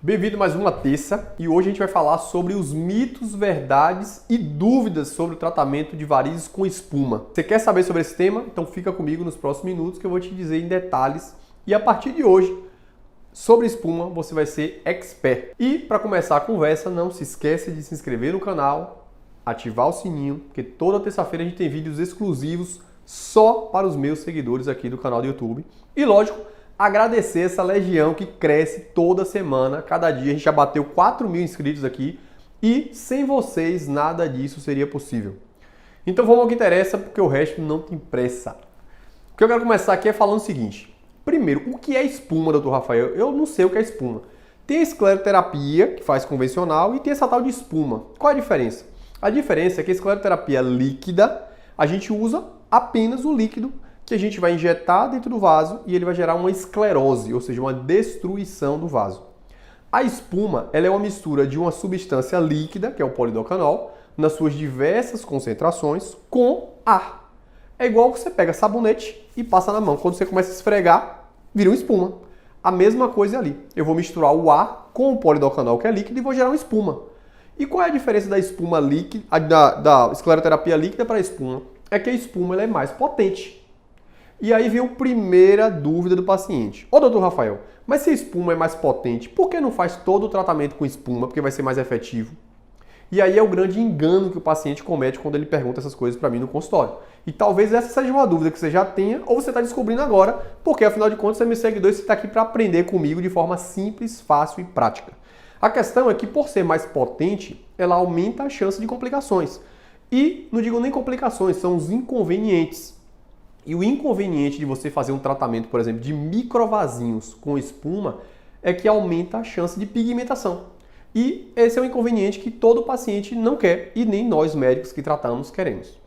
Bem-vindo a mais uma terça e hoje a gente vai falar sobre os mitos, verdades e dúvidas sobre o tratamento de varizes com espuma. Você quer saber sobre esse tema? Então fica comigo nos próximos minutos que eu vou te dizer em detalhes e a partir de hoje, sobre espuma, você vai ser expert. E para começar a conversa, não se esqueça de se inscrever no canal, ativar o sininho, porque toda terça-feira a gente tem vídeos exclusivos só para os meus seguidores aqui do canal do YouTube. E lógico, agradecer essa legião que cresce toda semana, cada dia. A gente já bateu 4.000 inscritos aqui e sem vocês nada disso seria possível. Então vamos ao que interessa, porque o resto não tem pressa. O que eu quero começar aqui é falando o seguinte. Primeiro, o que é espuma, doutor Rafael? Eu não sei o que é espuma. Tem a escleroterapia, que faz convencional, e tem essa tal de espuma. Qual é a diferença? A diferença é que a escleroterapia líquida, a gente usa apenas o líquido que a gente vai injetar dentro do vaso e ele vai gerar uma esclerose, ou seja, uma destruição do vaso. A espuma, ela é uma mistura de uma substância líquida, que é o polidocanol, nas suas diversas concentrações, com ar. É igual que você pega sabonete e passa na mão. Quando você começa a esfregar, vira uma espuma. A mesma coisa ali. Eu vou misturar o ar com o polidocanol, que é líquido, e vou gerar uma espuma. E qual é a diferença da espuma líquida, da escleroterapia líquida para a espuma? É que a espuma ela é mais potente. E aí vem a primeira dúvida do paciente. Ô, doutor Rafael, mas se a espuma é mais potente, por que não faz todo o tratamento com espuma, porque vai ser mais efetivo? E aí é o grande engano que o paciente comete quando ele pergunta essas coisas para mim no consultório. E talvez essa seja uma dúvida que você já tenha ou você está descobrindo agora, porque afinal de contas você é meu seguidor e você está aqui para aprender comigo de forma simples, fácil e prática. A questão é que por ser mais potente, ela aumenta a chance de complicações. E não digo nem complicações, são os inconvenientes. E o inconveniente de você fazer um tratamento, por exemplo, de microvasinhos com espuma é que aumenta a chance de pigmentação. E esse é um inconveniente que todo paciente não quer e nem nós médicos que tratamos queremos.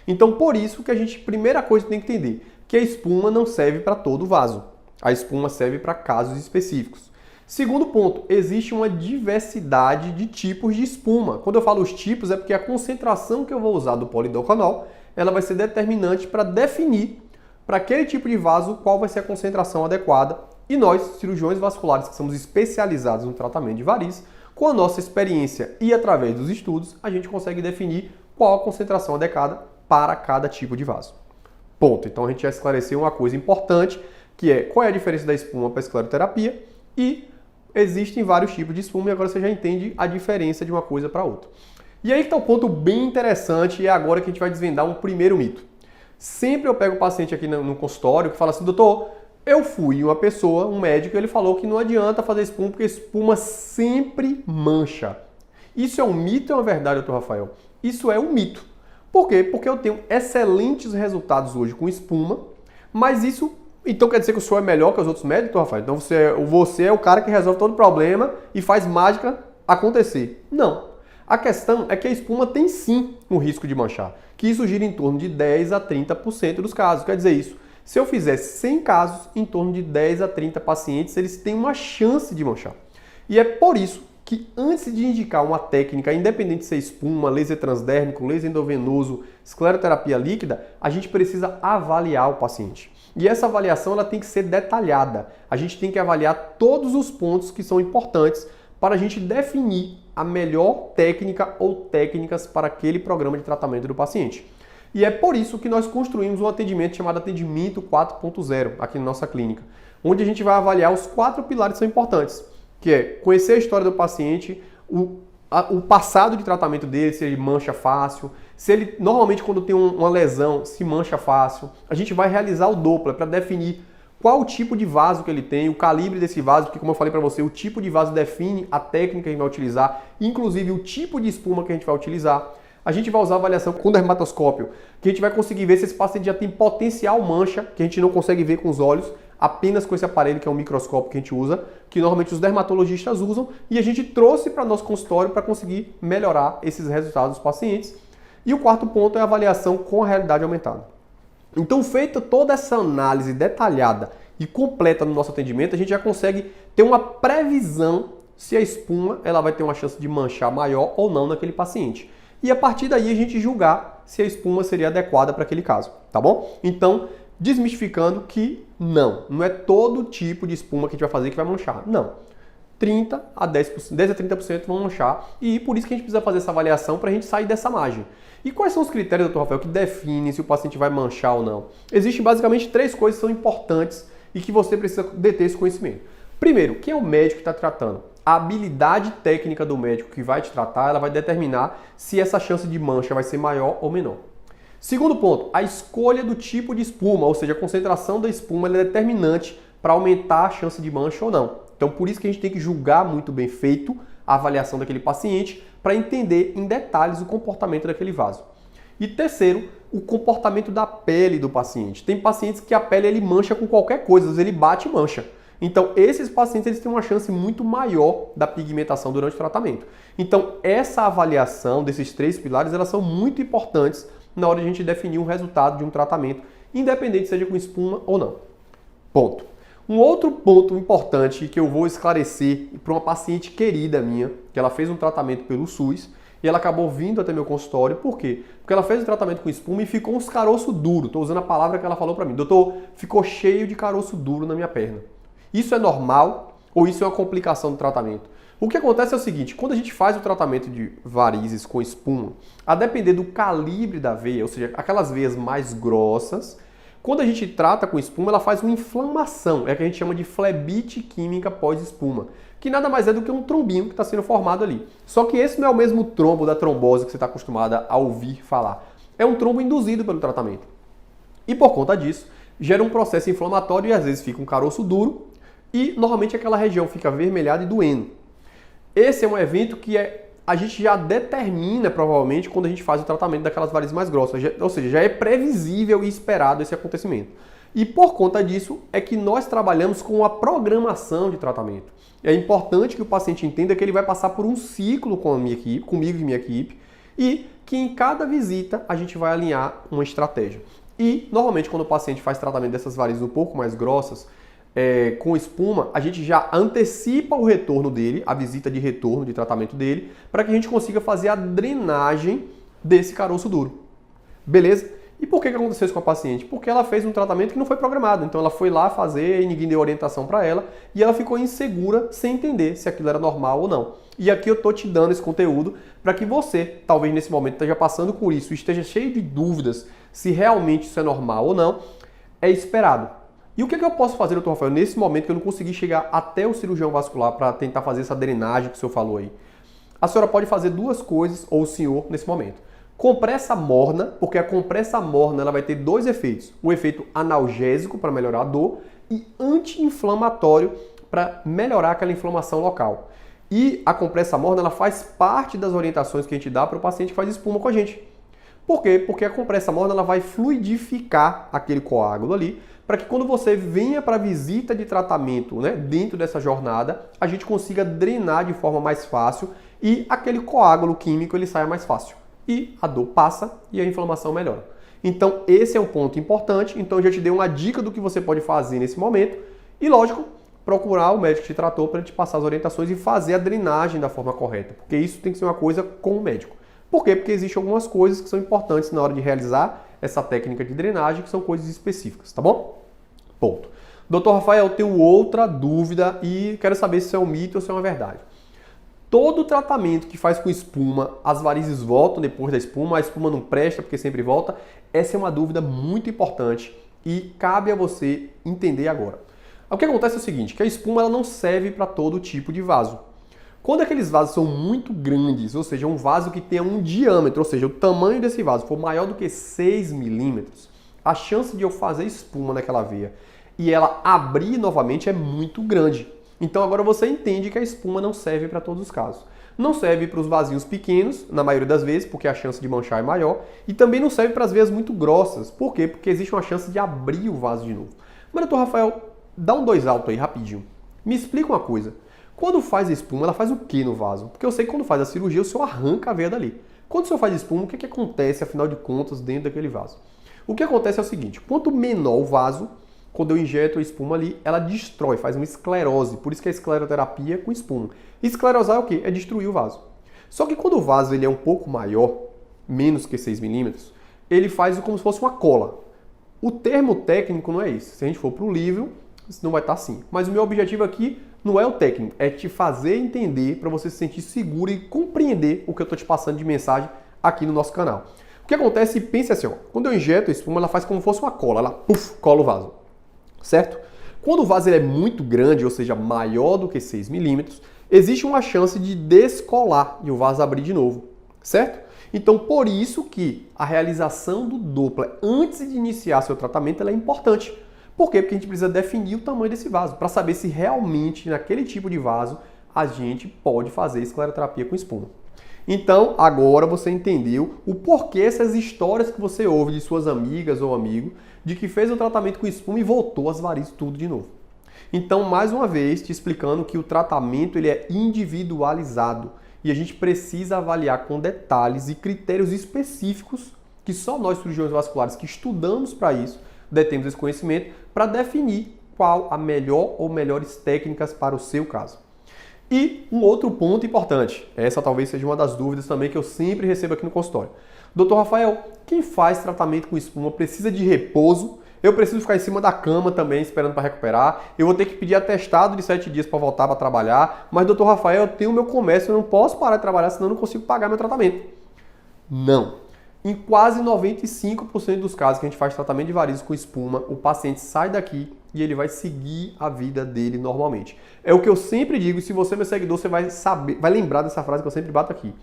Então, por isso que a gente, primeira coisa, tem que entender que a espuma não serve para todo vaso. A espuma serve para casos específicos. Segundo ponto, existe uma diversidade de tipos de espuma. Quando eu falo os tipos, é porque a concentração que eu vou usar do polidocanol ela vai ser determinante para definir para aquele tipo de vaso qual vai ser a concentração adequada. E nós, cirurgiões vasculares que somos especializados no tratamento de varizes, com a nossa experiência e através dos estudos, a gente consegue definir qual a concentração adequada para cada tipo de vaso. Ponto. Então a gente já esclareceu uma coisa importante, que é qual é a diferença da espuma para a escleroterapia e existem vários tipos de espuma e agora você já entende a diferença de uma coisa para outra. E aí que está um ponto bem interessante e é agora que a gente vai desvendar um primeiro mito. Sempre eu pego o paciente aqui no consultório que fala assim, doutor, eu fui uma pessoa, um médico, ele falou que não adianta fazer espuma porque espuma sempre mancha. Isso é um mito ou é uma verdade, doutor Rafael? Isso é um mito. Por quê? Porque eu tenho excelentes resultados hoje com espuma, mas isso, então quer dizer que o senhor é melhor que os outros médicos, doutor Rafael? Então você é o cara que resolve todo o problema e faz mágica acontecer. Não. A questão é que a espuma tem sim um risco de manchar, que isso gira em torno de 10 a 30% dos casos. Quer dizer isso, se eu fizer 100 casos, em torno de 10 a 30 pacientes, eles têm uma chance de manchar. E é por isso que antes de indicar uma técnica, independente de ser espuma, laser transdérmico, laser endovenoso, escleroterapia líquida, a gente precisa avaliar o paciente. E essa avaliação ela tem que ser detalhada. A gente tem que avaliar todos os pontos que são importantes para a gente definir a melhor técnica ou técnicas para aquele programa de tratamento do paciente. E é por isso que nós construímos um atendimento chamado Atendimento 4.0 aqui na nossa clínica, onde a gente vai avaliar os 4 pilares que são importantes, que é conhecer a história do paciente, o passado de tratamento dele, se ele mancha fácil, se ele, normalmente quando tem uma lesão, se mancha fácil. A gente vai realizar o Doppler para definir qual o tipo de vaso que ele tem, o calibre desse vaso, porque como eu falei para você, o tipo de vaso define a técnica que a gente vai utilizar, inclusive o tipo de espuma que a gente vai utilizar. A gente vai usar avaliação com dermatoscópio, que a gente vai conseguir ver se esse paciente já tem potencial mancha, que a gente não consegue ver com os olhos, apenas com esse aparelho que é um microscópio que a gente usa, que normalmente os dermatologistas usam, e a gente trouxe para nosso consultório para conseguir melhorar esses resultados dos pacientes. E o quarto ponto é a avaliação com a realidade aumentada. Então, feita toda essa análise detalhada e completa no nosso atendimento, a gente já consegue ter uma previsão se a espuma ela vai ter uma chance de manchar maior ou não naquele paciente. E a partir daí a gente julgar se a espuma seria adequada para aquele caso, tá bom? Então, desmistificando que não é todo tipo de espuma que a gente vai fazer que vai manchar. Não. 30 a 10%, 10 a 30% vão manchar, e por isso que a gente precisa fazer essa avaliação para a gente sair dessa margem. E quais são os critérios, doutor Rafael, que definem se o paciente vai manchar ou não? Existem basicamente 3 coisas que são importantes e que você precisa deter esse conhecimento. Primeiro, quem é o médico que está tratando? A habilidade técnica do médico que vai te tratar, ela vai determinar se essa chance de mancha vai ser maior ou menor. Segundo ponto, a escolha do tipo de espuma, ou seja, a concentração da espuma é determinante para aumentar a chance de mancha ou não. Então, por isso que a gente tem que julgar muito bem feito a avaliação daquele paciente para entender em detalhes o comportamento daquele vaso. E terceiro, o comportamento da pele do paciente. Tem pacientes que a pele ele mancha com qualquer coisa, às vezes ele bate e mancha. Então, esses pacientes eles têm uma chance muito maior da pigmentação durante o tratamento. Então, essa avaliação desses 3 pilares, elas são muito importantes na hora de a gente definir um resultado de um tratamento, independente seja com espuma ou não. Ponto. Um outro ponto importante que eu vou esclarecer para uma paciente querida minha, que ela fez um tratamento pelo SUS e ela acabou vindo até meu consultório. Por quê? Porque ela fez o tratamento com espuma e ficou uns caroço duro. Estou usando a palavra que ela falou para mim. Doutor, ficou cheio de caroço duro na minha perna. Isso é normal ou isso é uma complicação do tratamento? O que acontece é o seguinte, quando a gente faz o tratamento de varizes com espuma, a depender do calibre da veia, ou seja, aquelas veias mais grossas, quando a gente trata com espuma, ela faz uma inflamação, é o que a gente chama de flebite química pós-espuma, que nada mais é do que um trombinho que está sendo formado ali. Só que esse não é o mesmo trombo da trombose que você está acostumada a ouvir falar. É um trombo induzido pelo tratamento. E por conta disso, gera um processo inflamatório e às vezes fica um caroço duro e normalmente aquela região fica avermelhada e doendo. Esse é um evento que a gente já determina, provavelmente, quando a gente faz o tratamento daquelas varizes mais grossas. Ou seja, já é previsível e esperado esse acontecimento. E por conta disso, é que nós trabalhamos com a programação de tratamento. É importante que o paciente entenda que ele vai passar por um ciclo com a minha equipe, comigo e minha equipe, e que em cada visita a gente vai alinhar uma estratégia. E, normalmente, quando o paciente faz tratamento dessas varizes um pouco mais grossas, com espuma, a gente já antecipa o retorno dele, a visita de retorno de tratamento dele, para que a gente consiga fazer a drenagem desse caroço duro. Beleza? E por que aconteceu isso com a paciente? Porque ela fez um tratamento que não foi programado. Então ela foi lá fazer e ninguém deu orientação para ela e ela ficou insegura sem entender se aquilo era normal ou não. E aqui eu tô te dando esse conteúdo para que você, talvez nesse momento esteja passando por isso, esteja cheio de dúvidas se realmente isso é normal ou não, é esperado. E o que eu posso fazer, doutor Rafael, nesse momento que eu não consegui chegar até o cirurgião vascular para tentar fazer essa drenagem que o senhor falou aí? A senhora pode fazer 2 coisas, ou o senhor, nesse momento. Compressa morna, porque a compressa morna ela vai ter 2 efeitos. O efeito analgésico, para melhorar a dor, e anti-inflamatório, para melhorar aquela inflamação local. E a compressa morna ela faz parte das orientações que a gente dá para o paciente que faz espuma com a gente. Por quê? Porque a compressa morna ela vai fluidificar aquele coágulo ali, para que quando você venha para a visita de tratamento, né, dentro dessa jornada, a gente consiga drenar de forma mais fácil e aquele coágulo químico ele saia mais fácil. E a dor passa e a inflamação melhora. Então esse é um ponto importante, então eu já te dei uma dica do que você pode fazer nesse momento e lógico, procurar o médico que te tratou para te passar as orientações e fazer a drenagem da forma correta, porque isso tem que ser uma coisa com o médico. Por quê? Porque existem algumas coisas que são importantes na hora de realizar essa técnica de drenagem, que são coisas específicas, tá bom? Ponto. Doutor Rafael, eu tenho outra dúvida e quero saber se isso é um mito ou se é uma verdade. Todo tratamento que faz com espuma, as varizes voltam depois da espuma, a espuma não presta porque sempre volta. Essa é uma dúvida muito importante e cabe a você entender agora. O que acontece é o seguinte, que a espuma ela não serve para todo tipo de vaso. Quando aqueles vasos são muito grandes, ou seja, um vaso que tenha um diâmetro, ou seja, o tamanho desse vaso for maior do que 6 milímetros, a chance de eu fazer espuma naquela veia e ela abrir novamente é muito grande. Então agora você entende que a espuma não serve para todos os casos. Não serve para os vasinhos pequenos, na maioria das vezes, porque a chance de manchar é maior, e também não serve para as veias muito grossas. Por quê? Porque existe uma chance de abrir o vaso de novo. Mas, doutor Rafael, dá um 2 alto aí, rapidinho. Me explica uma coisa. Quando faz a espuma, ela faz o que no vaso? Porque eu sei que quando faz a cirurgia, o senhor arranca a veia dali. Quando o senhor faz espuma, o que acontece, afinal de contas, dentro daquele vaso? O que acontece é o seguinte, quanto menor o vaso, quando eu injeto a espuma ali, ela destrói, faz uma esclerose. Por isso que a escleroterapia é com espuma. Esclerosar é o quê? É destruir o vaso. Só que quando o vaso ele é um pouco maior, menos que 6 milímetros, ele faz como se fosse uma cola. O termo técnico não é esse. Se a gente for para o livro, não vai estar assim. Mas o meu objetivo aqui não é o técnico, é te fazer entender para você se sentir seguro e compreender o que eu estou te passando de mensagem aqui no nosso canal. O que acontece, pense assim, ó, quando eu injeto a espuma, ela faz como se fosse uma cola, ela cola o vaso, certo? Quando o vaso ele é muito grande, ou seja, maior do que 6 milímetros, existe uma chance de descolar e o vaso abrir de novo, certo? Então, por isso que a realização do Doppler antes de iniciar seu tratamento ela é importante. Por quê? Porque a gente precisa definir o tamanho desse vaso, para saber se realmente naquele tipo de vaso a gente pode fazer escleroterapia com espuma. Então, agora você entendeu o porquê essas histórias que você ouve de suas amigas ou amigo, de que fez o tratamento com espuma e voltou as varizes tudo de novo. Então, mais uma vez, te explicando que o tratamento ele é individualizado e a gente precisa avaliar com detalhes e critérios específicos que só nós cirurgiões vasculares que estudamos para isso, detemos esse conhecimento, para definir qual a melhor ou melhores técnicas para o seu caso. E um outro ponto importante, essa talvez seja uma das dúvidas também que eu sempre recebo aqui no consultório. Doutor Rafael, quem faz tratamento com espuma precisa de repouso? Eu preciso ficar em cima da cama também esperando para recuperar? Eu vou ter que pedir atestado de 7 dias para voltar para trabalhar? Mas doutor Rafael, eu tenho meu comércio, eu não posso parar de trabalhar senão eu não consigo pagar meu tratamento. Não. Em quase 95% dos casos que a gente faz tratamento de varizes com espuma, o paciente sai daqui e ele vai seguir a vida dele normalmente. É o que eu sempre digo, e se você é meu seguidor, você vai saber, vai lembrar dessa frase que eu sempre bato aqui.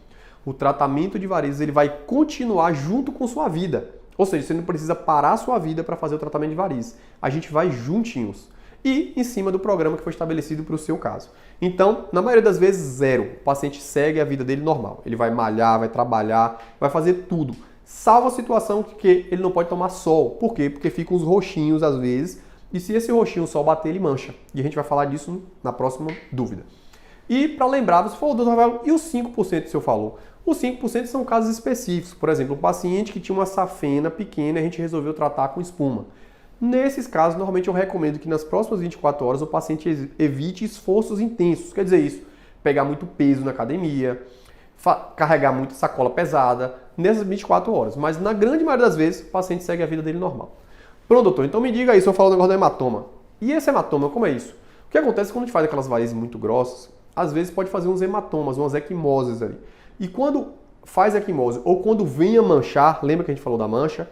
O tratamento de varizes ele vai continuar junto com sua vida. Ou seja, você não precisa parar a sua vida para fazer o tratamento de varizes. A gente vai juntinhos. E em cima do programa que foi estabelecido para o seu caso. Então, na maioria das vezes, zero. O paciente segue a vida dele normal. Ele vai malhar, vai trabalhar, vai fazer tudo. Salvo a situação que ele não pode tomar sol. Por quê? Porque ficam os roxinhos às vezes. E se esse roxinho o sol bater, ele mancha. E a gente vai falar disso na próxima dúvida. E para lembrar, você falou, doutor Rafael, e os 5% que o senhor falou? Os 5% são casos específicos. Por exemplo, um paciente que tinha uma safena pequena e a gente resolveu tratar com espuma. Nesses casos, normalmente eu recomendo que nas próximas 24 horas o paciente evite esforços intensos. Quer dizer isso, pegar muito peso na academia, carregar muita sacola pesada, nessas 24 horas. Mas na grande maioria das vezes, o paciente segue a vida dele normal. Pronto, doutor, então me diga aí, se eu falar o negócio do hematoma. E esse hematoma, como é isso? O que acontece quando a gente faz aquelas varizes muito grossas, às vezes pode fazer uns hematomas, umas equimoses ali. E quando faz equimose ou quando vem a manchar, lembra que a gente falou da mancha?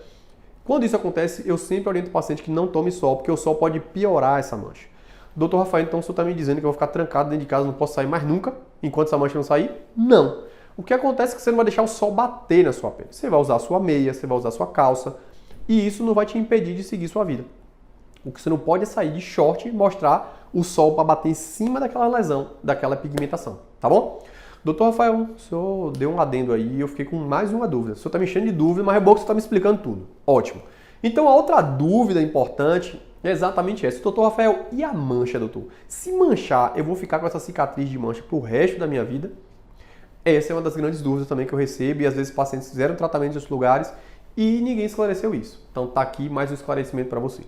Quando isso acontece, eu sempre oriento o paciente que não tome sol, porque o sol pode piorar essa mancha. Doutor Rafael, então o senhor está me dizendo que eu vou ficar trancado dentro de casa, não posso sair mais nunca, enquanto essa mancha não sair? Não. O que acontece é que você não vai deixar o sol bater na sua pele. Você vai usar a sua meia, você vai usar a sua calça, e isso não vai te impedir de seguir sua vida. O que você não pode é sair de short e mostrar o sol para bater em cima daquela lesão, daquela pigmentação, tá bom? Doutor Rafael, o senhor deu um adendo aí e eu fiquei com mais uma dúvida. O senhor está me enchendo de dúvida, mas é bom que você está me explicando tudo. Ótimo. Então a outra dúvida importante é exatamente essa. Doutor Rafael, e a mancha, doutor? Se manchar, eu vou ficar com essa cicatriz de mancha pro resto da minha vida? Essa é uma das grandes dúvidas também que eu recebo e às vezes pacientes fizeram tratamento em outros lugares e ninguém esclareceu isso. Então tá aqui mais um esclarecimento para você.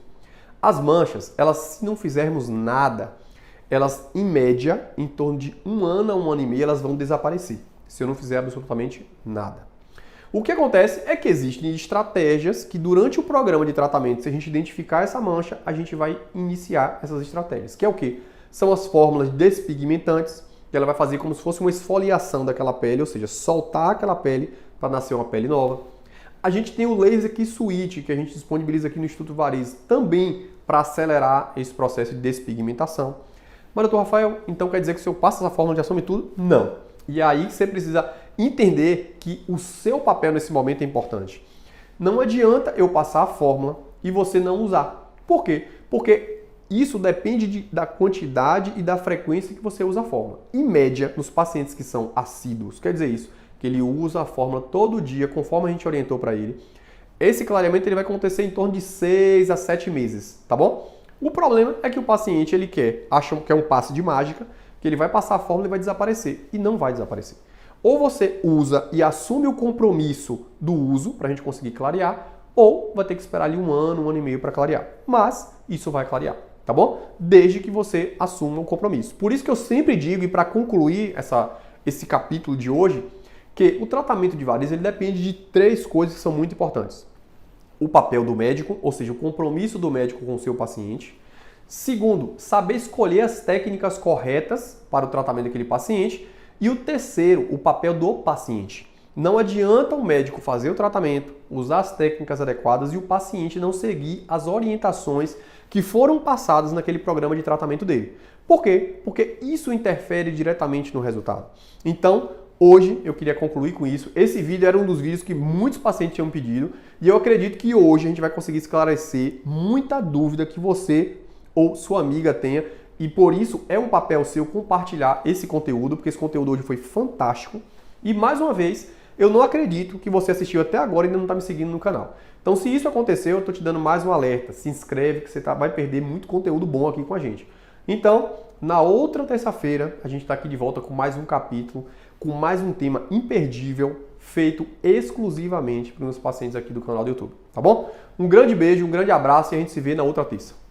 As manchas, elas, se não fizermos nada, elas, em média, em torno de 1 ano a 1 ano e meio, elas vão desaparecer, se eu não fizer absolutamente nada. O que acontece é que existem estratégias que, durante o programa de tratamento, se a gente identificar essa mancha, a gente vai iniciar essas estratégias. Que é o quê? São as fórmulas despigmentantes, que ela vai fazer como se fosse uma esfoliação daquela pele, ou seja, soltar aquela pele para nascer uma pele nova. A gente tem o laser key switch, que a gente disponibiliza aqui no Instituto Varizes, também para acelerar esse processo de despigmentação. Mas, doutor Rafael, então quer dizer que se eu passo essa fórmula de ação e tudo? Não. E aí você precisa entender que o seu papel nesse momento é importante. Não adianta eu passar a fórmula e você não usar. Por quê? Porque isso depende da quantidade e da frequência que você usa a fórmula. Em média, nos pacientes que são assíduos, quer dizer isso, que ele usa a fórmula todo dia, conforme a gente orientou para ele, esse clareamento ele vai acontecer em torno de 6 a 7 meses, tá bom? O problema é que o paciente ele acha que é um passe de mágica, que ele vai passar a fórmula e vai desaparecer. E não vai desaparecer. Ou você usa e assume o compromisso do uso para a gente conseguir clarear, ou vai ter que esperar ali 1 ano e meio para clarear. Mas isso vai clarear, tá bom? Desde que você assuma o compromisso. Por isso que eu sempre digo, e para concluir esse capítulo de hoje, que o tratamento de varizes ele depende de 3 coisas que são muito importantes. O papel do médico, ou seja, o compromisso do médico com o seu paciente. Segundo, saber escolher as técnicas corretas para o tratamento daquele paciente. E o terceiro, o papel do paciente. Não adianta o médico fazer o tratamento, usar as técnicas adequadas e o paciente não seguir as orientações que foram passadas naquele programa de tratamento dele. Por quê? Porque isso interfere diretamente no resultado. Então, hoje eu queria concluir com isso. Esse vídeo era um dos vídeos que muitos pacientes tinham pedido e eu acredito que hoje a gente vai conseguir esclarecer muita dúvida que você ou sua amiga tenha. E por isso é um papel seu compartilhar esse conteúdo, porque esse conteúdo hoje foi fantástico. E mais uma vez, eu não acredito que você assistiu até agora e ainda não está me seguindo no canal. Então se isso aconteceu, eu estou te dando mais um alerta. Se inscreve que você vai perder muito conteúdo bom aqui com a gente. Então, na outra terça-feira, a gente está aqui de volta com mais um capítulo, com mais um tema imperdível, feito exclusivamente para os meus pacientes aqui do canal do YouTube. Tá bom? Um grande beijo, um grande abraço e a gente se vê na outra terça.